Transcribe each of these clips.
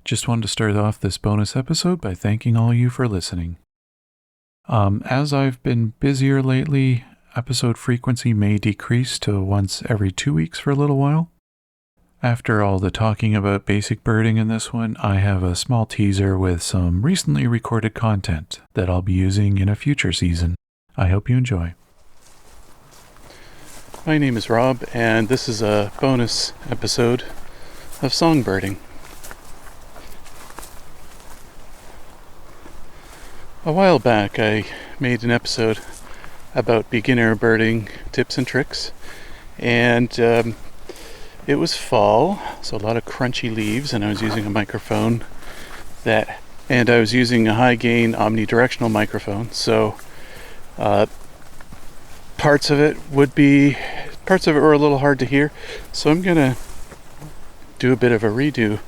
Just wanted to start off this bonus episode by thanking all you for listening. As I've been busier lately, episode frequency may decrease to once every 2 weeks for a little while. After all the talking about basic birding in this one, I have a small teaser with some recently recorded content that I'll be using in a future season. I hope you enjoy. My name is Rob, and this is a bonus episode of Songbirding. A while back, I made an episode about beginner birding tips and tricks, and it was fall, so a lot of crunchy leaves, and I was using a microphone and I was using a high gain omnidirectional microphone, so parts of it were a little hard to hear, so I'm gonna do a bit of a redo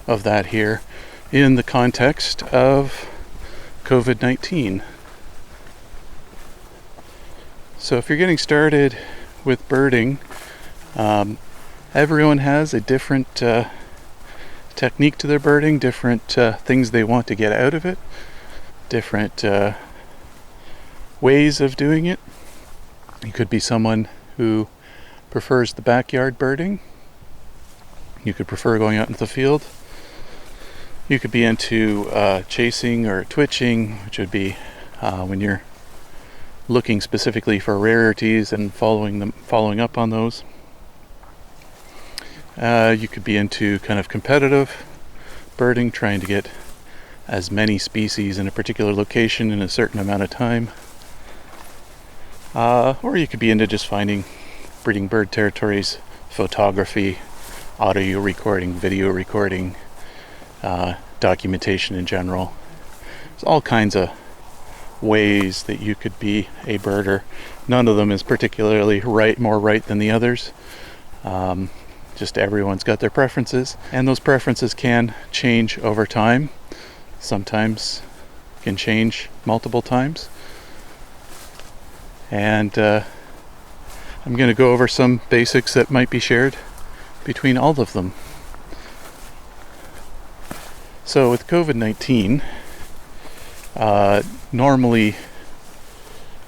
of that here in the context of COVID-19. So if you're getting started with birding, everyone has a different technique to their birding, different things they want to get out of it, different ways of doing it. You could be someone who prefers the backyard birding. You could prefer going out into the field. You could be into chasing or twitching, which would be when you're looking specifically for rarities and following up on those. You could be into kind of competitive birding, trying to get as many species in a particular location in a certain amount of time. Or you could be into just finding breeding bird territories, photography, audio recording, video recording, documentation in general. There's all kinds of ways that you could be a birder. None of them is particularly more right than the others. Just everyone's got their preferences, and those preferences can change over time. Sometimes can change multiple times. And I'm going to go over some basics that might be shared between all of them. So with COVID-19, normally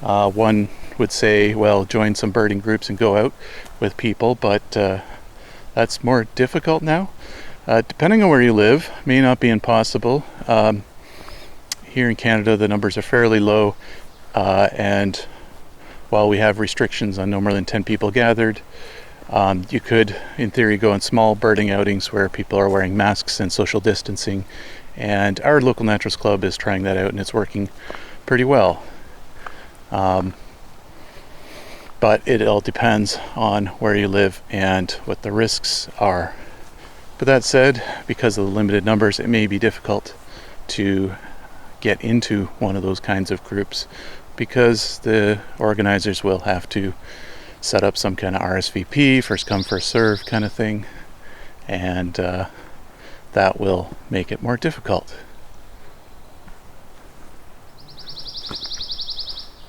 one would say, well, join some birding groups and go out with people, but that's more difficult now. Depending on where you live, may not be impossible. Here in Canada, the numbers are fairly low, and while we have restrictions on no more than 10 people gathered, you could, in theory, go on small birding outings where people are wearing masks and social distancing, and our local naturalist club is trying that out, and it's working pretty well. But it all depends on where you live and what the risks are. But that said, because of the limited numbers, it may be difficult to get into one of those kinds of groups, because the organizers will have to set up some kind of RSVP, first come first serve kind of thing, and that will make it more difficult.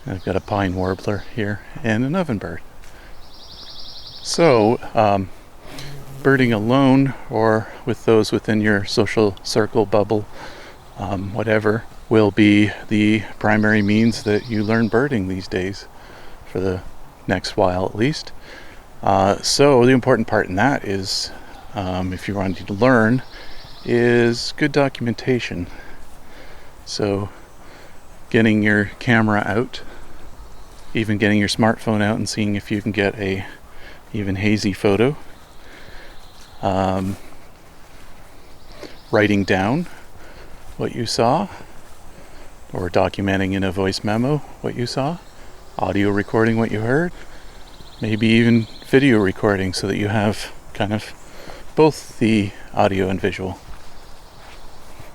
I've got a pine warbler here and an ovenbird. So birding alone or with those within your social circle, bubble, whatever, will be the primary means that you learn birding these days, for the next while at least. So the important part in that is, if you're wanting to learn, is good documentation. So getting your camera out, even getting your smartphone out and seeing if you can get a even hazy photo. Writing down what you saw, or documenting in a voice memo what you saw, audio recording what you heard, maybe even video recording so that you have kind of both the audio and visual.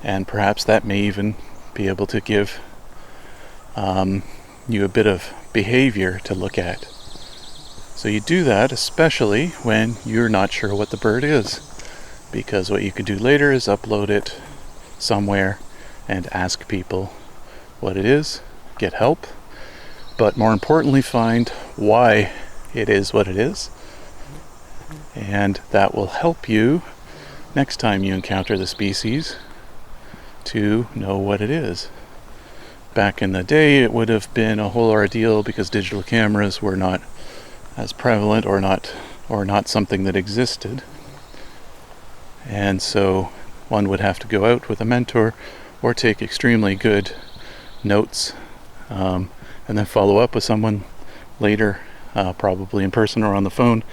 And perhaps that may even be able to give you a bit of behavior to look at. So you do that especially when you're not sure what the bird is, because what you can do later is upload it somewhere and ask people what it is, get help, but more importantly find why it is what it is, and that will help you next time you encounter the species to know what it is. Back in the day, it would have been a whole ordeal because digital cameras were not as prevalent or not something that existed. And so one would have to go out with a mentor or take extremely good notes, and then follow up with someone later, probably in person or on the phone,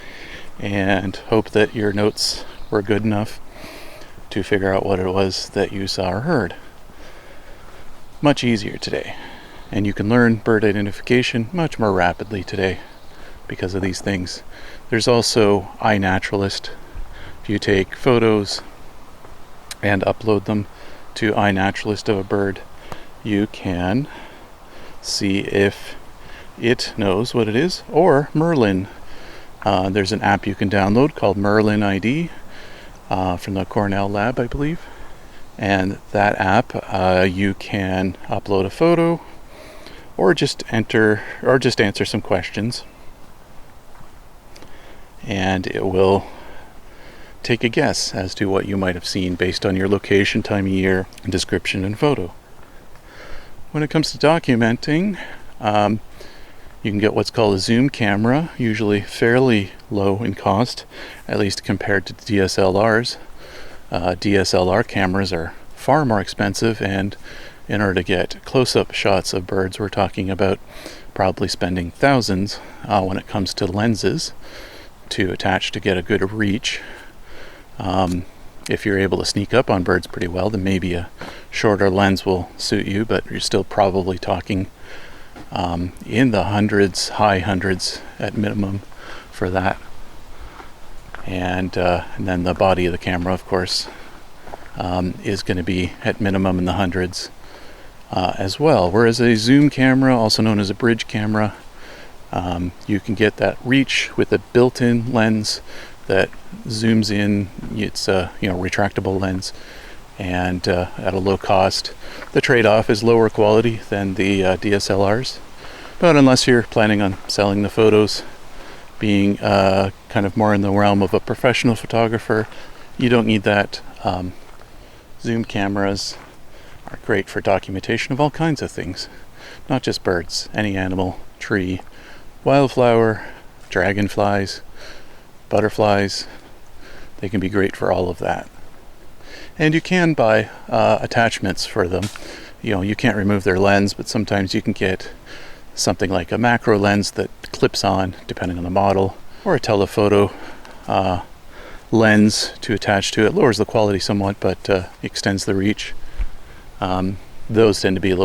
and hope that your notes were good enough to figure out what it was that you saw or heard. Much easier today, and you can learn bird identification much more rapidly today because of these things. There's also iNaturalist. If you take photos and upload them to iNaturalist of a bird, you can see if it knows what it is, or Merlin. There's an app you can download called Merlin ID from the Cornell lab, I believe. And that app, you can upload a photo or just answer some questions, and it will take a guess as to what you might have seen based on your location, time of year, description, and photo. When it comes to documenting, you can get what's called a zoom camera, usually fairly low in cost, at least compared to DSLRs. DSLR cameras are far more expensive, and in order to get close-up shots of birds, we're talking about probably spending thousands when it comes to lenses to attach to get a good reach. If you're able to sneak up on birds pretty well, then maybe a shorter lens will suit you, but you're still probably talking in the hundreds, high hundreds at minimum for that. And then the body of the camera, of course, is going to be at minimum in the hundreds as well. Whereas a zoom camera, also known as a bridge camera, you can get that reach with a built-in lens that zooms in. It's a retractable lens, and at a low cost. The trade-off is lower quality than the DSLRs, but unless you're planning on selling the photos, being kind of more in the realm of a professional photographer, you don't need that. Zoom cameras are great for documentation of all kinds of things, not just birds, any animal, tree, wildflower, dragonflies, butterflies. They can be great for all of that. And you can buy attachments for them. You can't remove their lens, but sometimes you can get something like a macro lens that clips on, depending on the model, or a telephoto lens to attach to it. Lowers the quality somewhat, but extends the reach. Those tend to be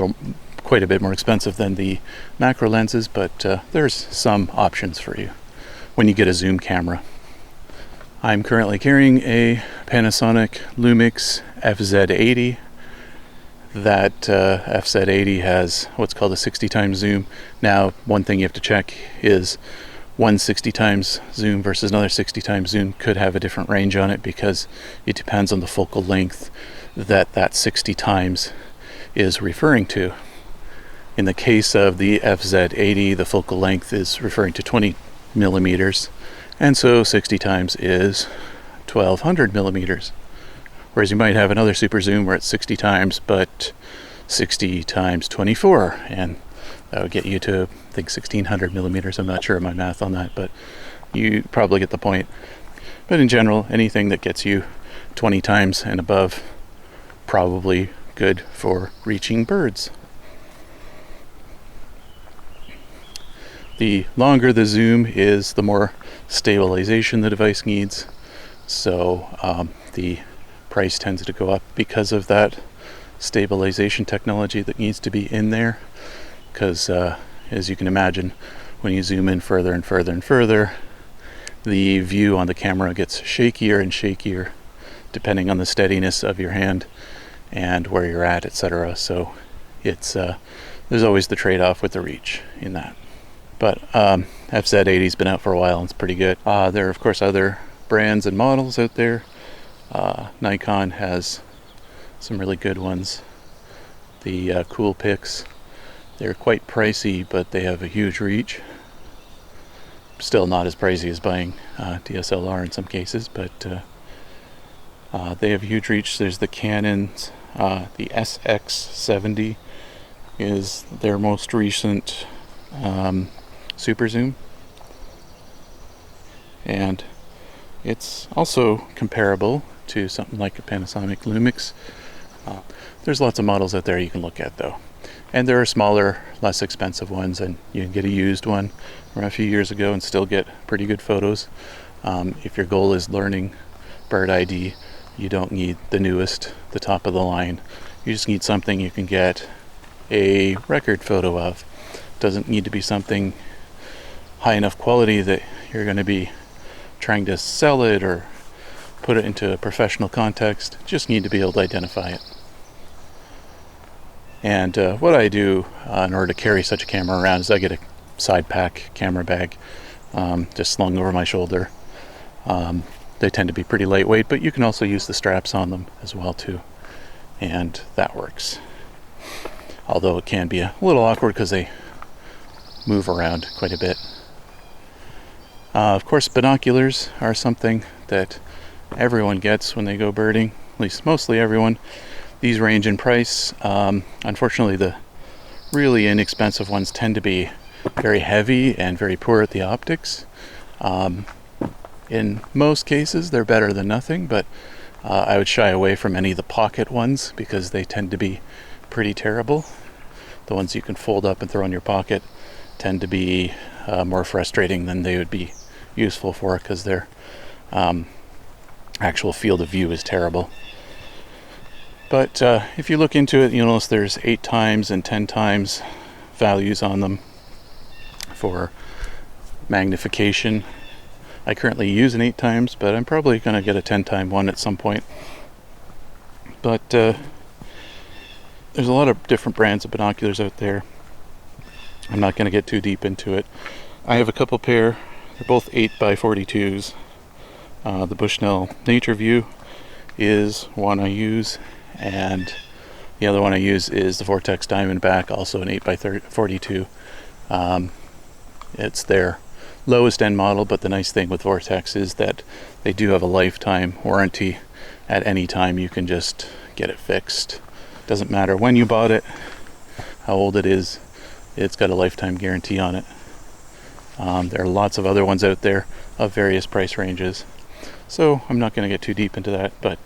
quite a bit more expensive than the macro lenses, but there's some options for you when you get a zoom camera. I'm currently carrying a Panasonic Lumix FZ80. That FZ80 has what's called a 60 times zoom. Now, one thing you have to check is one 60 times zoom versus another 60 times zoom could have a different range on it, because it depends on the focal length that 60 times is referring to. In the case of the FZ80, the focal length is referring to 20 millimeters, and so 60 times is 1200 millimeters. Whereas you might have another super zoom where it's 60 times, but 60 times 24, and that would get you to, I think, 1600 millimeters. I'm not sure of my math on that, but you probably get the point. But in general, anything that gets you 20 times and above, probably good for reaching birds. The longer the zoom is, the more stabilization the device needs. So the price tends to go up because of that stabilization technology that needs to be in there. Because as you can imagine, when you zoom in further and further and further, the view on the camera gets shakier and shakier depending on the steadiness of your hand and where you're at, etc. So it's there's always the trade-off with the reach in that. But FZ80's been out for a while and it's pretty good. There are of course other brands and models out there. Nikon has some really good ones. The Cool Pix, they're quite pricey, but they have a huge reach. Still not as pricey as buying DSLR in some cases, but They have huge reach. There's the Canon's, the SX70 is their most recent super zoom, and it's also comparable to something like a Panasonic Lumix. There's lots of models out there you can look at though, and there are smaller, less expensive ones, and you can get a used one from a few years ago and still get pretty good photos. If your goal is learning bird ID, you don't need the newest, the top of the line. You just need something you can get a record photo of. Doesn't need to be something high enough quality that you're going to be trying to sell it or put it into a professional context. Just need to be able to identify it. And what I do in order to carry such a camera around is I get a side pack camera bag just slung over my shoulder. They tend to be pretty lightweight, but you can also use the straps on them as well too, and that works. Although it can be a little awkward because they move around quite a bit. Of course, binoculars are something that everyone gets when they go birding, at least mostly everyone. These range in price. Unfortunately, the really inexpensive ones tend to be very heavy and very poor at the optics. In most cases, they're better than nothing, but I would shy away from any of the pocket ones because they tend to be pretty terrible. The ones you can fold up and throw in your pocket tend to be more frustrating than they would be useful for, because their actual field of view is terrible. But if you look into it, you'll notice there's 8 times and 10 times values on them for magnification. I currently use an 8 times, but I'm probably going to get a 10 time one at some point. But there's a lot of different brands of binoculars out there. I'm not going to get too deep into it. I have a couple pair. They're both 8x42s. The Bushnell Nature View is one I use, and the other one I use is the Vortex Diamondback, also an 8x42. It's their lowest end model, but the nice thing with Vortex is that they do have a lifetime warranty. At any time you can just get it fixed. Doesn't matter when you bought it, how old it is, it's got a lifetime guarantee on it. There are lots of other ones out there of various price ranges, so I'm not going to get too deep into that, but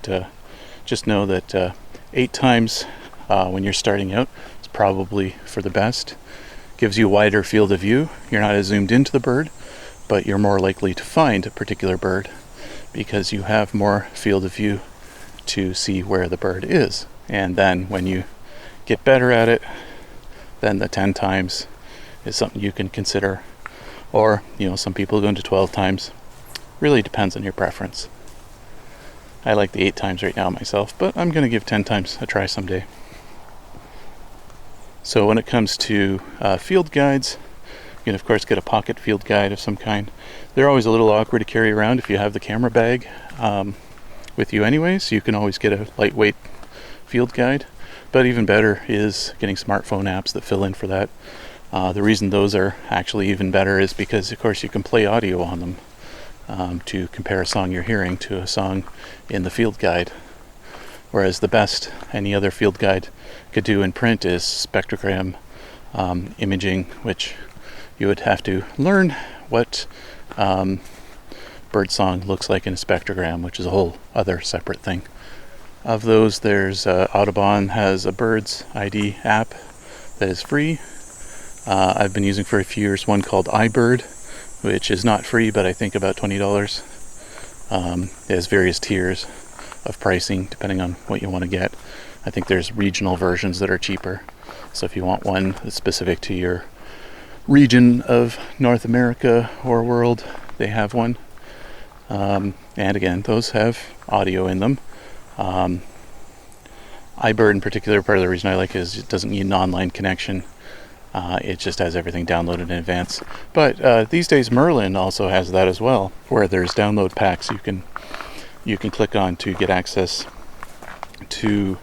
just know that 8 times when you're starting out is probably for the best. Gives you a wider field of view. You're not as zoomed into the bird, but you're more likely to find a particular bird because you have more field of view to see where the bird is. And then when you get better at it, then the 10 times is something you can consider. Or, some people go into 12 times. Really depends on your preference. I like the 8 times right now myself, but I'm going to give 10 times a try someday. So when it comes to field guides, you can of course get a pocket field guide of some kind. They're always a little awkward to carry around if you have the camera bag with you anyway, so you can always get a lightweight field guide. But even better is getting smartphone apps that fill in for that. The reason those are actually even better is because of course you can play audio on them to compare a song you're hearing to a song in the field guide. Whereas the best any other field guide could do in print is spectrogram imaging, which you would have to learn what birdsong looks like in a spectrogram, which is a whole other separate thing. Of those, there's Audubon has a Birds ID app that is free. I've been using for a few years one called iBird, which is not free, but I think about $20. It has various tiers of pricing depending on what you want to get. I think there's regional versions that are cheaper. So if you want one that's specific to your region of North America or world, they have one. And again, those have audio in them. iBird in particular, part of the reason I like it is it doesn't need an online connection. It just has everything downloaded in advance. But these days Merlin also has that as well, where there's download packs you can click on to get access to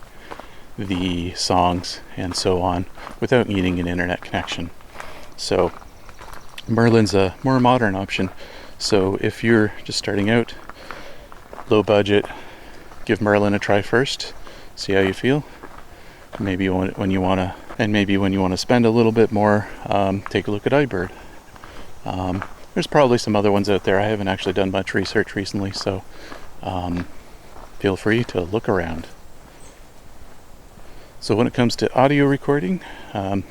the songs and so on without needing an internet connection. So Merlin's a more modern option. So if you're just starting out, low budget, give Merlin a try first, see how you feel. Maybe when you want to spend a little bit more, take a look at iBird. There's probably some other ones out there. I haven't actually done much research recently, so feel free to look around. So when it comes to audio recording,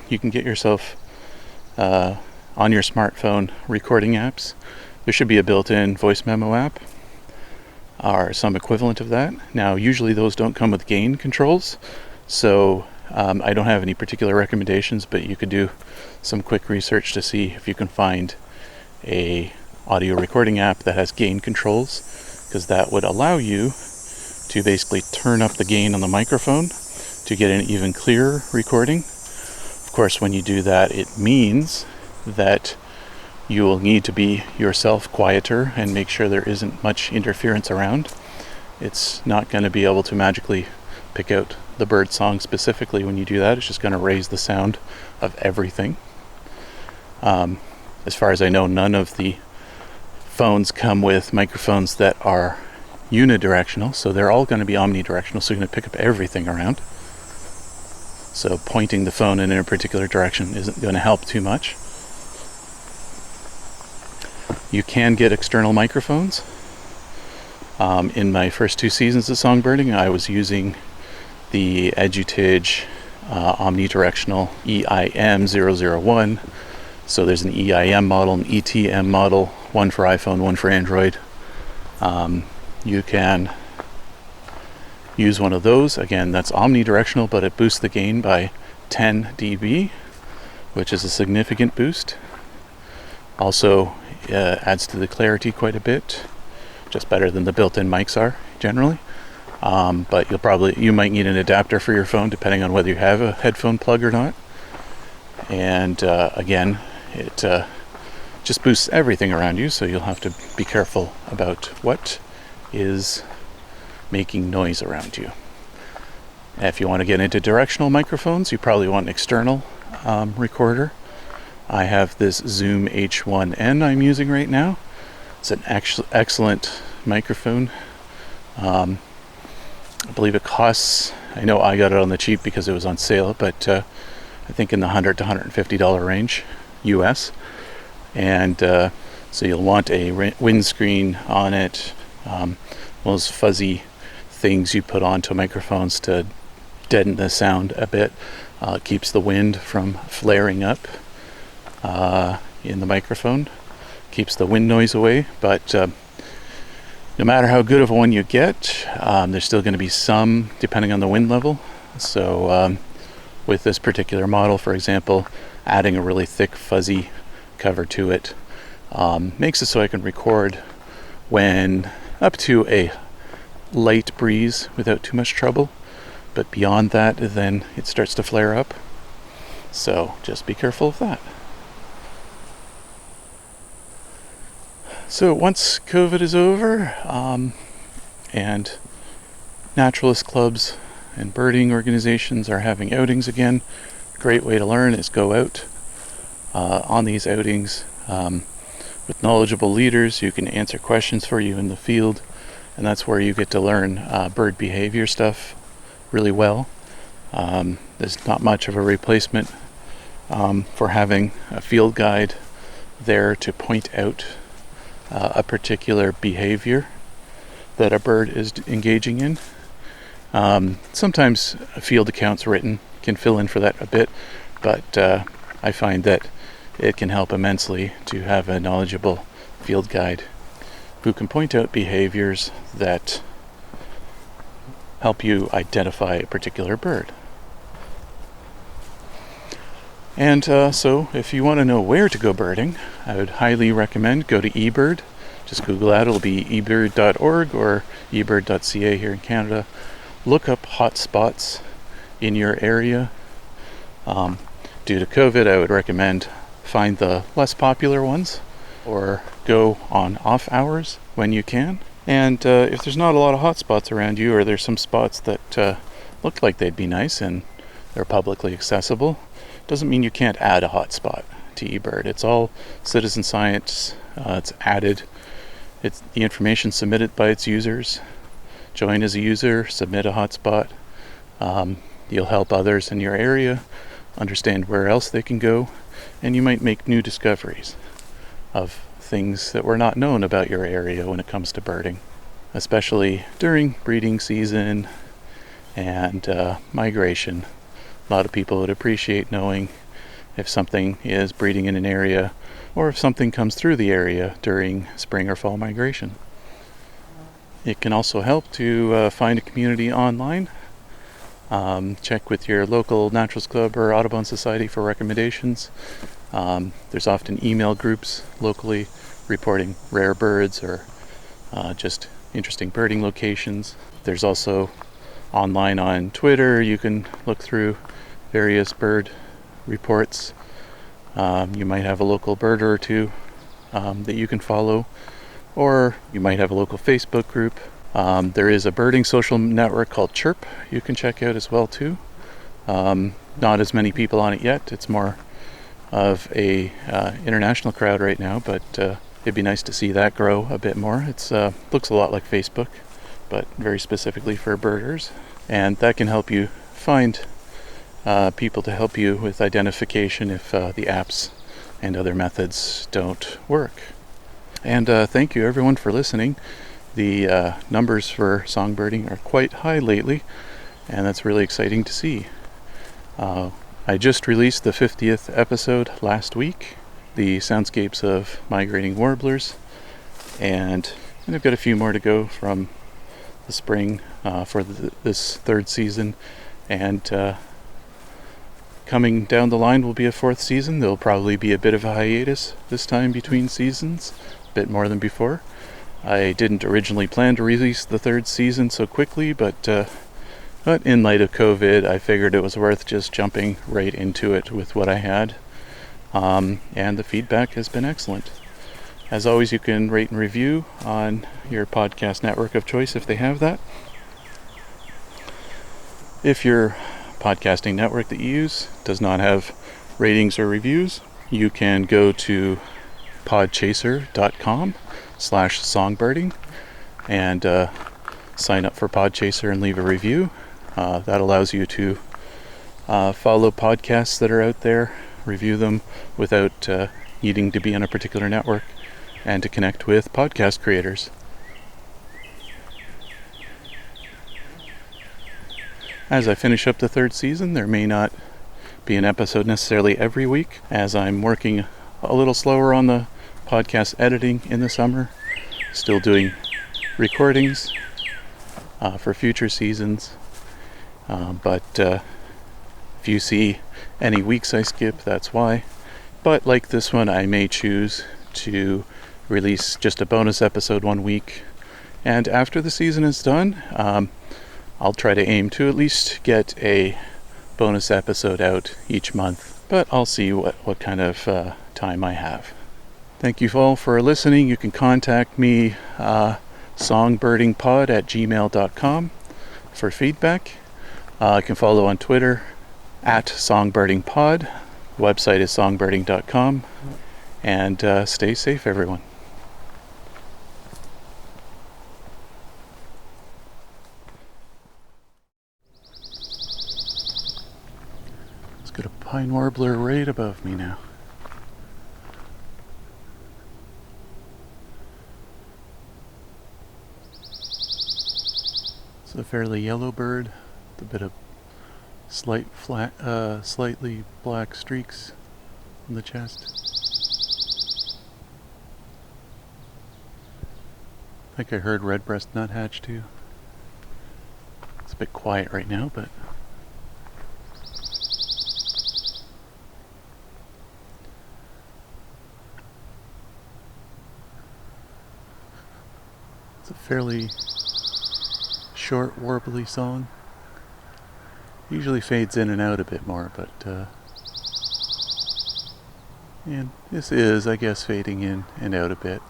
you can get yourself on your smartphone recording apps. There should be a built-in voice memo app or some equivalent of that. Now, usually those don't come with gain controls, so I don't have any particular recommendations, but you could do some quick research to see if you can find a audio recording app that has gain controls, because that would allow you to basically turn up the gain on the microphone to get an even clearer recording. Of course, when you do that, it means that you will need to be yourself quieter and make sure there isn't much interference around. It's not going to be able to magically pick out the bird song specifically when you do that. It's just going to raise the sound of everything. As far as I know, none of the phones come with microphones that are unidirectional, so they're all going to be omnidirectional, so you're going to pick up everything around. So pointing the phone in a particular direction isn't going to help too much. You can get external microphones. In my first 2 seasons of Songbirding, I was using the Edutage omnidirectional EIM001. So there's an EIM model, an ETM model, one for iPhone, one for Android. You can use one of those. Again, that's omnidirectional, but it boosts the gain by 10 dB, which is a significant boost. Also adds to the clarity quite a bit, just better than the built-in mics are generally. But you might need an adapter for your phone depending on whether you have a headphone plug or not. And again, it just boosts everything around you, so you'll have to be careful about what is making noise around you. If you want to get into directional microphones, you probably want an external recorder. I have this Zoom H1N I'm using right now. It's an excellent microphone. I believe it costs, I know I got it on the cheap because it was on sale, but I think in the $100 to $150 range US. And so you'll want a windscreen on it, those fuzzy things you put onto microphones to deaden the sound a bit. Keeps the wind from flaring up in the microphone, keeps the wind noise away. But no matter how good of a one you get, there's still going to be some, depending on the wind level. So with this particular model, for example, adding a really thick fuzzy cover to it makes it so I can record when up to a light breeze without too much trouble, but beyond that, then it starts to flare up. So just be careful of that. So once COVID is over, and naturalist clubs and birding organizations are having outings again, a great way to learn is go out on these outings with knowledgeable leaders who can answer questions for you in the field, and that's where you get to learn bird behavior stuff really well. There's not much of a replacement for having a field guide there to point out a particular behavior that a bird is engaging in. Sometimes field accounts written can fill in for that a bit, but I find that it can help immensely to have a knowledgeable field guide who can point out behaviors that help you identify a particular bird. And so if you want to know where to go birding, I would highly recommend go to eBird. Just Google that. It'll be ebird.org or ebird.ca here in Canada. Look up hotspots in your area. Due to COVID, I would recommend find the less popular ones or go on off hours when you can. And if there's not a lot of hotspots around you, or there's some spots that look like they'd be nice and they're publicly accessible, doesn't mean you can't add a hotspot to eBird. It's all citizen science. It's added. It's the information submitted by its users. join as a user, submit a hotspot. You'll help others in your area understand where else they can go, and you might make new discoveries of things that were not known about your area when it comes to birding, especially during breeding season and migration. A lot of people would appreciate knowing if something is breeding in an area or if something comes through the area during spring or fall migration. It can also help to find a community online. Check with your local Naturals Club or Audubon Society for recommendations. There's often email groups locally reporting rare birds or just interesting birding locations. There's also online on Twitter, you can look through various bird reports. You might have a local birder or two that you can follow, or you might have a local Facebook group. There is a birding social network called Chirp you can check out as well too. Not as many people on it yet. It's more of a international crowd right now, but it'd be nice to see that grow a bit more. It's looks a lot like Facebook, but very specifically for birders, and that can help you find people to help you with identification if the apps and other methods don't work. And thank you everyone for listening. The numbers for Songbirding are quite high lately, and that's really exciting to see. I just released the 50th episode last week, the soundscapes of migrating warblers, and I've got a few more to go from the spring for this third season, and coming down the line will be a fourth season. There'll probably be a bit of a hiatus this time between seasons, a bit more than before. I didn't originally plan to release the third season so quickly, but in light of COVID, I figured it was worth just jumping right into it with what I had, and the feedback has been excellent. As always, you can rate and review on your podcast network of choice if they have that. If your podcasting network that you use does not have ratings or reviews, you can go to podchaser.com/songbirding and sign up for Podchaser and leave a review. That allows you to follow podcasts that are out there, review them without needing to be on a particular network, and to connect with podcast creators. As I finish up the third season, there may not be an episode necessarily every week, as I'm working a little slower on the podcast editing in the summer, still doing recordings for future seasons, but if you see any weeks I skip, that's why. But like this one, I may choose to release just a bonus episode one week, and after the season is done, I'll try to aim to at least get a bonus episode out each month, but I'll see what kind of time I have. Thank you all for listening. You can contact me songbirdingpod@gmail.com for feedback. You can follow on Twitter @songbirdingpod. The website is songbirding.com, and stay safe, everyone. Got a pine warbler right above me now. It's a fairly yellow bird with a bit of slightly black streaks on the chest. I think I heard redbreast nuthatch too. It's a bit quiet right now, but it's a fairly short, warbly song. Usually fades in and out a bit more, but and this is, I guess, fading in and out a bit.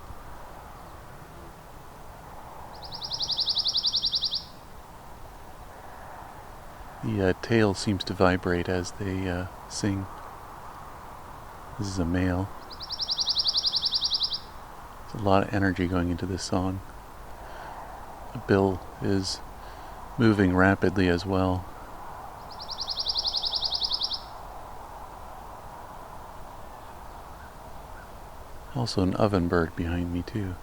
The tail seems to vibrate as they sing. This is a male. There's a lot of energy going into this song. The bill is moving rapidly as well. Also an ovenbird behind me too.